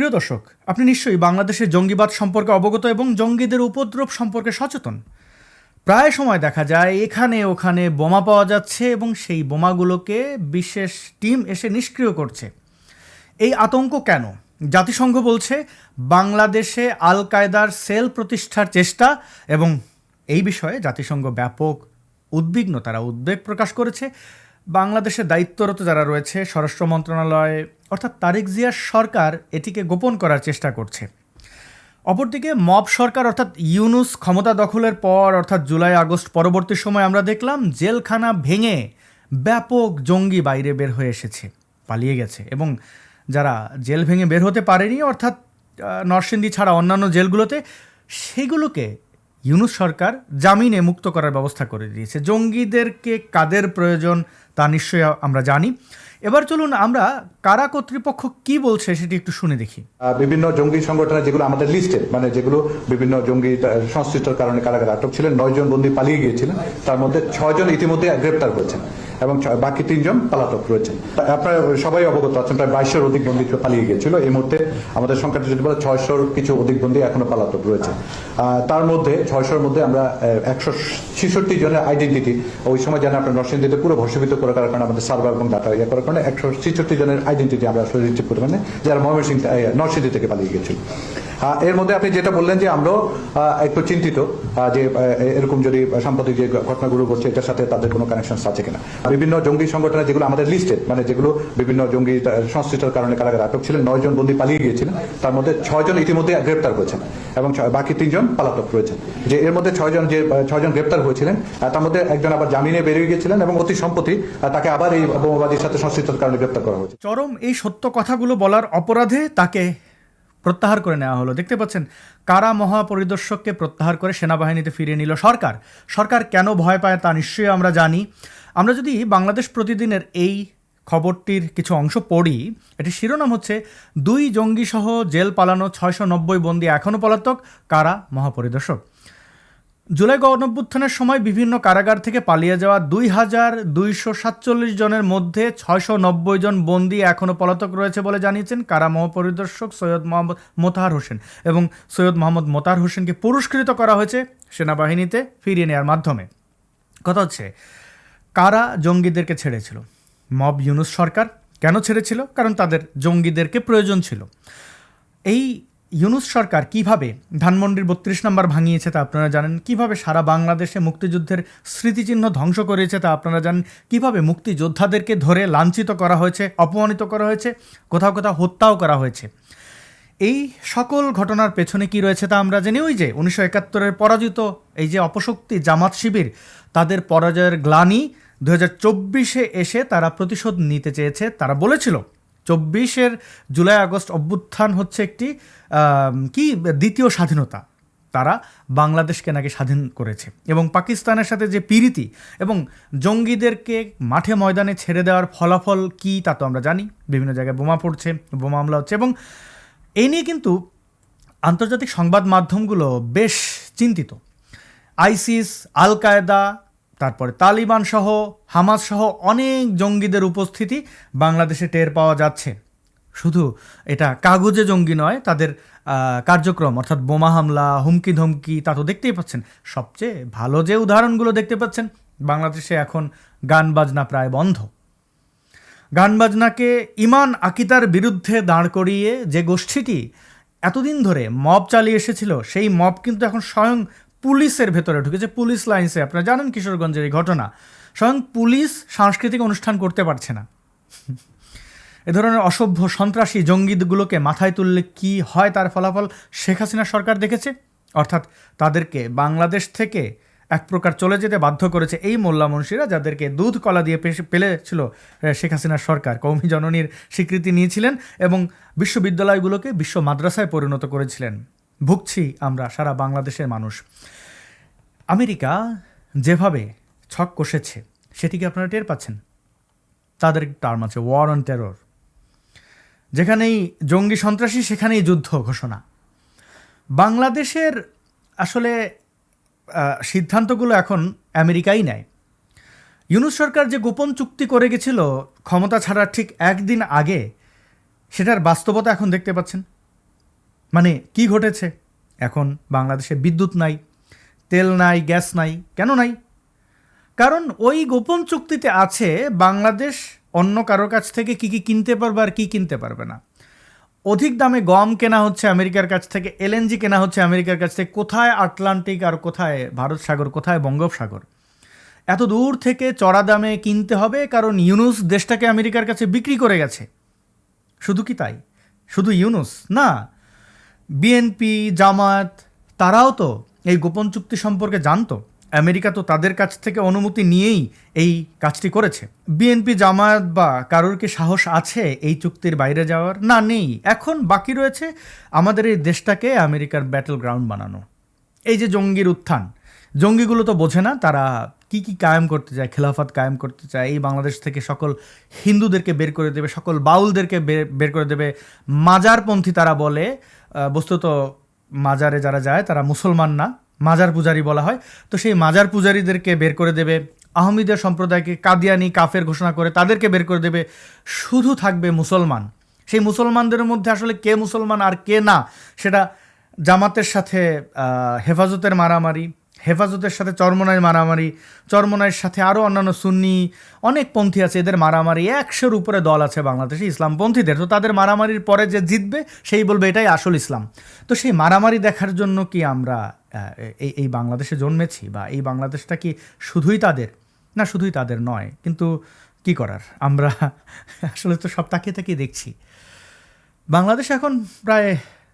প্রিয় দর্শক, আপনি নিশ্চয়ই বাংলাদেশের জঙ্গিবাদ সম্পর্কে অবগত এবং জঙ্গিদের উপদ্রব সম্পর্কে সচেতন। প্রায় সময় দেখা যায় এখানে ওখানে বোমা পাওয়া যাচ্ছে এবং সেই বোমাগুলোকে বিশেষ টিম এসে নিষ্ক্রিয় করছে। এই আতঙ্ক কেন? জাতিসংঘ বলছে বাংলাদেশে আল কায়দার সেল প্রতিষ্ঠার চেষ্টা, এবং এই বিষয়ে জাতিসংঘ ব্যাপক উদ্বিগ্ন, তারা উদ্বেগ প্রকাশ করেছে। বাংলাদেশে দায়িত্বরত যারা রয়েছে স্বরাষ্ট্র মন্ত্রণালয় অর্থাৎ তারেক জিয়ার সরকার এটিকে গোপন করার চেষ্টা করছে। অপরদিকে মব সরকার অর্থাৎ ইউনূস ক্ষমতা দখলের পর অর্থাৎ জুলাই আগস্ট পরবর্তী সময় আমরা দেখলাম জেলখানা ভেঙে ব্যাপক জঙ্গি বাইরে বের হয়ে এসেছে, পালিয়ে গেছে, এবং যারা জেল ভেঙে বের হতে পারেনি অর্থাৎ নরসিংদী ছাড়া অন্যান্য জেলগুলোতে, সেগুলোকে ইউনূস সরকার জামিনে মুক্ত করার ব্যবস্থা করে দিয়েছে। জঙ্গিদেরকে কাদের প্রয়োজন তা নিশ্চয়ই আমরা জানি। এবার চলুন আমরা কারা কর্তৃপক্ষ কি বলছে সেটি একটু শুনে দেখি। বিভিন্ন জঙ্গি সংগঠনের যেগুলো আমাদের লিস্টে, মানে যেগুলো বিভিন্ন জঙ্গি সংশ্লিষ্টর কারণে কারাগারে আটক ছিলেন, 9 জন বন্দী পালিয়ে গিয়েছিলেন, তার মধ্যে 6 জন ইতিমধ্যে গ্রেপ্তার হয়েছেন এবং বাকি 3 জন পলাতক রয়েছেন। আপনারা সবাই অবগত আছেন প্রায় 2200-এর অধিক বন্দী পালিয়ে গিয়েছিল। এই মুহূর্তে আমাদের সংখ্যাটা যদি বলে 600-র কিছু অধিক বন্দী এখনো পলাতক রয়েছে। তার মধ্যে 600-র মধ্যে আমরা 166 জনের আইডেন্টিটি, ওই সময় জানেন আপনার নরসিংদীতে পুরো ভস্মীভূত করার কারণে আমাদের সার্ভার এবং ডাটা ইয়ে করার কারণে 166 জনের আইডেন্টিটি আমরা আসলে রিসিভ করতে পারি, যারা ময়মনসিংহ নরসিংদী থেকে পালিয়ে গিয়েছিল। এর মধ্যে আপনি যেটা বললেন যে আমরাও একটু চিন্তিত যে এরকম যদি সাম্প্রতিক যে ঘটনাগুলো ঘটছে এটার সাথে তাদের কোনো কানেকশন আছে কিনা। বিভিন্ন জঙ্গি সংগঠনের যেগুলো আমাদের লিস্টে, মানে যেগুলো বিভিন্ন জঙ্গি সংশ্লিষ্টর কারণে কারাগারে আটক ছিলেন, 9 জন বন্দী পালিয়ে গিয়েছিলেন, তার মধ্যে 6 জন ইতিমধ্যে গ্রেপ্তার হয়েছেন এবং বাকি 3 জন পলাতক রয়েছেন। যে এর মধ্যে 6 জন গ্রেপ্তার হয়েছিলেন, তার মধ্যে একজন আবার জামিনে বেরিয়ে গিয়েছিলেন এবং অতি সম্প্রতি তাকে আবার এই বোমাবাজির সাথে সংশ্লিষ্টর কারণে গ্রেপ্তার করা হয়েছে। চরম এই সত্য কথাগুলো বলার অপরাধে তাকে প্রত্যাহার করে নেওয়া হলো। দেখতে পাচ্ছেন কারা মহাপরিদর্শককে প্রত্যাহার করে সেনাবাহিনীতে ফিরিয়ে নিল সরকার। সরকার কেন ভয় পায় তা নিশ্চয়ই আমরা জানি। আমরা যদি বাংলাদেশ প্রতিদিনের এই খবরটির কিছু অংশ পড়ি, এটির শিরোনাম হচ্ছে 2 জঙ্গিসহ জেল পালানো 690 বন্দী এখনও পলাতক, কারা মহাপরিদর্শক। জুলাই গণঅভ্যুত্থানের সময় বিভিন্ন কারাগার থেকে পালিয়ে যাওয়া 2247 জনের মধ্যে 690 জন বন্দী এখনও পলাতক রয়েছে বলে জানিয়েছেন কারা মহাপরিদর্শক সৈয়দ মোহাম্মদ মোতাহার হোসেন, এবং সৈয়দ মোহাম্মদ মোতাহার হোসেনকে পুরস্কৃত করা হয়েছে সেনাবাহিনীতে ফিরিয়ে নেওয়ার মাধ্যমে। কথা হচ্ছে কারা জঙ্গিদেরকে ছেড়েছিল? মব ইউনূস সরকার। কেন ছেড়েছিল? কারণ তাদের জঙ্গিদেরকে প্রয়োজন ছিল। এই ইউনূস সরকার কিভাবে ধানমন্ডির 32 নম্বর ভাঙিয়েছে তা আপনারা জানেন, কিভাবে সারা বাংলাদেশে মুক্তিযুদ্ধের স্মৃতিচিহ্ন ধ্বংস করেছে তা আপনারা জানেন, কিভাবে মুক্তিযোদ্ধাদেরকে ধরে লাঞ্ছিত করা হয়েছে, অপমানিত করা হয়েছে, কোথাও কোথাও হত্যাও করা হয়েছে। এই সকল ঘটনার পেছনে কি রয়েছে তা আমরা জানি। ওই যে 1971-এর পরাজিত এই যে অপশক্তি জামাত শিবির, তাদের পরাজয়ের গ্লানি 2024-এ এসে তারা প্রতিশোধ নিতে চেয়েছে। তারা বলেছিল 24-এর জুলাই আগস্ট অভ্যুত্থান হচ্ছে একটি দ্বিতীয় স্বাধীনতা। তারা বাংলাদেশকে নাকি স্বাধীন করেছে, এবং পাকিস্তানের সাথে যে পিরিতি এবং জঙ্গিদেরকে মাঠে ময়দানে ছেড়ে দেওয়ার ফলাফল কি তা তো আমরা জানি। বিভিন্ন জায়গায় বোমা পড়ছে, বোমা হামলা হচ্ছে, এবং এই নিয়ে কিন্তু আন্তর্জাতিক সংবাদ মাধ্যমগুলো বেশ চিন্তিত। আইসিস, আল কায়দা, তারপরে তালিবান সহ হামাস সহ অনেক জঙ্গিদের উপস্থিতি বাংলাদেশে টের পাওয়া যাচ্ছে। শুধু এটা কাগজে জঙ্গি নয়, তাদের কার্যক্রম অর্থাৎ বোমা হামলা, হুমকি ধমকি তা তো দেখতেই পাচ্ছেন। সবচেয়ে ভালো যে উদাহরণগুলো দেখতে পাচ্ছেন, বাংলাদেশে এখন গান বাজনা প্রায় বন্ধ। গান বাজনাকে ইমান আকিদার বিরুদ্ধে দাঁড় করিয়ে যে গোষ্ঠীটি এতদিন ধরে মব চালিয়ে এসেছিল, সেই মব কিন্তু এখন স্বয়ং পুলিশের ভেতরে ঢুকেছে, পুলিশ লাইন্সে। আপনারা জানেন কিশোরগঞ্জের এই ঘটনা। স্বয়ং পুলিশ সাংস্কৃতিক অনুষ্ঠান করতে পারছে না। এ ধরনের অসভ্য সন্ত্রাসী জঙ্গিগুলোকে মাথায় তুললে কি হয় তার ফলাফল শেখ হাসিনা সরকার দেখেছে। অর্থাৎ তাদেরকে বাংলাদেশ থেকে এক প্রকার চলে যেতে বাধ্য করেছে এই মোল্লা মুন্সিরা, যাদেরকে দুধ কলা দিয়ে পেলেছিল শেখ হাসিনার সরকার। কওমি জননীর স্বীকৃতি নিয়েছিলেন এবং বিশ্ববিদ্যালয়গুলোকে বিশ্ব মাদ্রাসায় পরিণত করেছিলেন। ভুগছি আমরা সারা বাংলাদেশের মানুষ। আমেরিকা যেভাবে ছক কষেছে সেটিকে আপনারা টের পাচ্ছেন। তাদের টার্ম আছে ওয়ার অন টেরর। যেখানেই জঙ্গি সন্ত্রাসী সেখানেই যুদ্ধ ঘোষণা। বাংলাদেশের আসলে সিদ্ধান্তগুলো এখন আমেরিকাই নেয়। ইউনূস সরকার যে গোপন চুক্তি করে গেছিল ক্ষমতা ছাড়ার ঠিক একদিন আগে, সেটার বাস্তবতা এখন দেখতে পাচ্ছেন। মানে কি ঘটেছে? এখন বাংলাদেশে বিদ্যুৎ নাই, তেল নাই, গ্যাস নাই। কেন নাই? কারণ ওই গোপন চুক্তিতে আছে বাংলাদেশ অন্য কারোর কাছ থেকে কী কী কিনতে পারবে আর কী কিনতে পারবে না। অধিক দামে গম কেনা হচ্ছে আমেরিকার কাছ থেকে, এলএনজি কেনা হচ্ছে আমেরিকার কাছ থেকে। কোথায় আটলান্টিক আর কোথায় ভারত সাগর, কোথায় বঙ্গোপসাগর? এত দূর থেকে চড়া দামে কিনতে হবে কারণ ইউনুস দেশটাকে আমেরিকার কাছে বিক্রি করে গেছে। শুধু কি তাই? শুধু ইউনুস না, বিএনপি, জামাত, তারাও তো এই গোপন চুক্তি সম্পর্কে জানতো। আমেরিকা তো তাদের কাছ থেকে অনুমতি নিয়েই এই কাজটি করেছে। বিএনপি, জামায়াত বা কারোর কি সাহস আছে এই চুক্তির বাইরে যাওয়ার? না, নেই। এখন বাকি রয়েছে আমাদের এই দেশটাকে আমেরিকার ব্যাটল গ্রাউন্ড বানানো। এই যে জঙ্গির উত্থান, জঙ্গিগুলো তো বোঝে না তারা কি কি কায়েম করতে চায়, খেলাফত কায়েম করতে চায়। এই বাংলাদেশ থেকে সকল হিন্দুদেরকে বের করে দেবে, সকল বাউলদেরকে বের করে দেবে। মাজারপন্থী তারা বলে, বস্তুত মাজারে যারা যায় তারা মুসলমান না, মাজার পূজারি বলা হয়। তো সেই মাজার পূজারীদেরকে বের করে দেবে, আহমদীয় সম্প্রদায়কে কাদিয়ানি কাফের ঘোষণা করে তাদেরকে বের করে দেবে। শুধু থাকবে মুসলমান। সেই মুসলমানদের মধ্যে আসলে কে মুসলমান আর কে না সেটা জামাতের সাথে হেফাজতের মারামারি, হেফাজতের সাথে চরমনাইয়ের মারামারি, চরমনাইয়ের সাথে আরও অন্যান্য সুন্নি অনেক পন্থী আছে, এদের মারামারি। 100-র উপরে দল আছে বাংলাদেশে ইসলামপন্থীদের। তো তাদের মারামারির পরে যে জিতবে সেই বলবে এটাই আসল ইসলাম। তো সেই মারামারি দেখার জন্য কি আমরা এই বাংলাদেশে জন্মেছি? বা এই বাংলাদেশটা কি শুধুই তাদের? না, শুধুই তাদের নয়, কিন্তু কি করার, আমরা আসলে তো সব তাকিয়ে তাকিয়ে দেখছি। বাংলাদেশ এখন প্রায়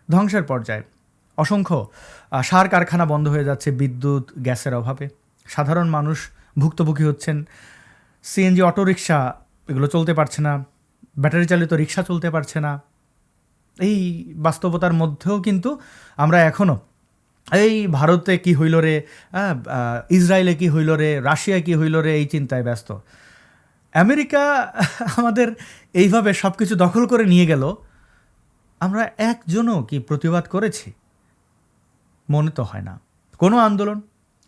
ধ্বংসের পর্যায়ে। অসংখ্য সার কারখানা বন্ধ হয়ে যাচ্ছে বিদ্যুৎ গ্যাসের অভাবে। সাধারণ মানুষ ভুক্তভোগী হচ্ছেন। সিএনজি অটোরিকশা এগুলো চলতে পারছে না, ব্যাটারি চালিত রিক্সা চলতে পারছে না। এই বাস্তবতার মধ্যেও কিন্তু আমরা এখনও এই ভারতে কি হইল রে, ইসরায়েলে কি হইল রে, রাশিয়া কি হইল রে, এই চিন্তায় ব্যস্ত। আমেরিকা আমাদের এইভাবে সব কিছু দখল করে নিয়ে গেল, আমরা একজনও কি প্রতিবাদ করেছি? মনে তো হয় না। কোনো আন্দোলন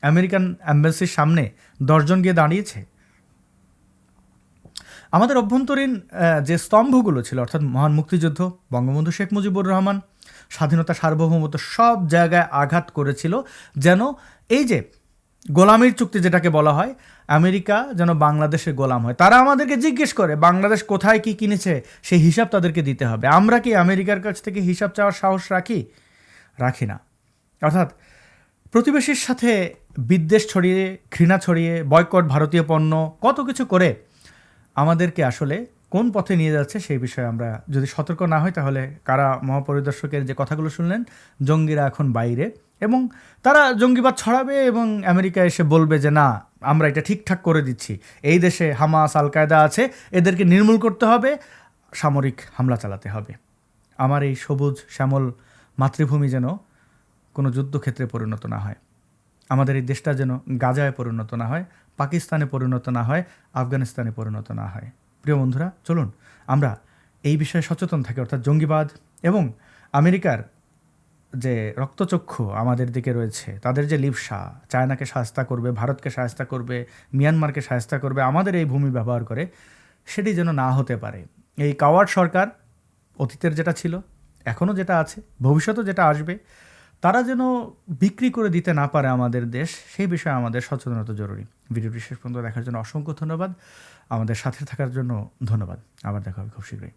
আমেরিকান অ্যাম্বাসির সামনে 10 জন গিয়ে দাঁড়িয়েছে? আমাদের অভ্যন্তরীণ যে স্তম্ভগুলো ছিল, অর্থাৎ মহান মুক্তিযুদ্ধ, বঙ্গবন্ধু শেখ মুজিবুর রহমান, স্বাধীনতা, সার্বভৌমত্ব, সব জায়গায় আঘাত করেছিল যেন এই যে গোলামির চুক্তি যেটাকে বলা হয়, আমেরিকা যেন বাংলাদেশে গোলাম হয়। তারা আমাদেরকে জিজ্ঞেস করে বাংলাদেশ কোথায় কি কিনেছে, সেই হিসাব তাদেরকে দিতে হবে। আমরা কি আমেরিকার কাছ থেকে হিসাব চাওয়ার সাহস রাখি না। অর্থাৎ প্রতিবেশীর সাথে বিদ্বেষ ছড়িয়ে, ঘৃণা ছড়িয়ে, বয়কট ভারতীয় পণ্য, কত কিছু করে আমাদেরকে আসলে কোন পথে নিয়ে যাচ্ছে সেই বিষয়ে আমরা যদি সতর্ক না হই, তাহলে কারা মহাপরিদর্শকের যে কথাগুলো শুনলেন, জঙ্গিরা এখন বাইরে এবং তারা জঙ্গিবাদ ছড়াবে এবং আমেরিকা এসে বলবে যে না, আমরা এটা ঠিকঠাক করে দিচ্ছি, এই দেশে হামাস, আল কায়দা আছে, এদেরকে নির্মূল করতে হবে, সামরিক হামলা চালাতে হবে। আমার এই সবুজ শ্যামল মাতৃভূমি যেন কোনো যুদ্ধক্ষেত্রে পরিণত না হয়, আমাদের এই দেশটা যেন গাজায় পরিণত না হয়, পাকিস্তানে পরিণত না হয়, আফগানিস্তানে পরিণত না হয়। প্রিয় বন্ধুরা, চলুন আমরা এই বিষয়ে সচেতন থাকি। অর্থাৎ জঙ্গিবাদ এবং আমেরিকার যে রক্তচক্ষু আমাদের দিকে রয়েছে, তাদের যে লিপসা, চায়নাকে সাহায্য করবে, ভারতকে সাহায্য করবে, মিয়ানমারকে সাহায্য করবে আমাদের এই ভূমি ব্যবহার করে, সেটি যেন না হতে পারে। এই কাওয়ার্ড সরকার, অতীতের যেটা ছিল, এখনও যেটা আছে, ভবিষ্যতেও যেটা আসবে, তারা যেন বিক্রি করে দিতে না পারে আমাদের দেশ, সেই বিষয়ে আমাদের সচেতনতা জরুরি। ভিডিওটি শেষ পর্যন্ত দেখার জন্য অসংখ্য ধন্যবাদ। আমাদের সাথে থাকার জন্য ধন্যবাদ। আবার দেখা হবে খুব শীঘ্রই।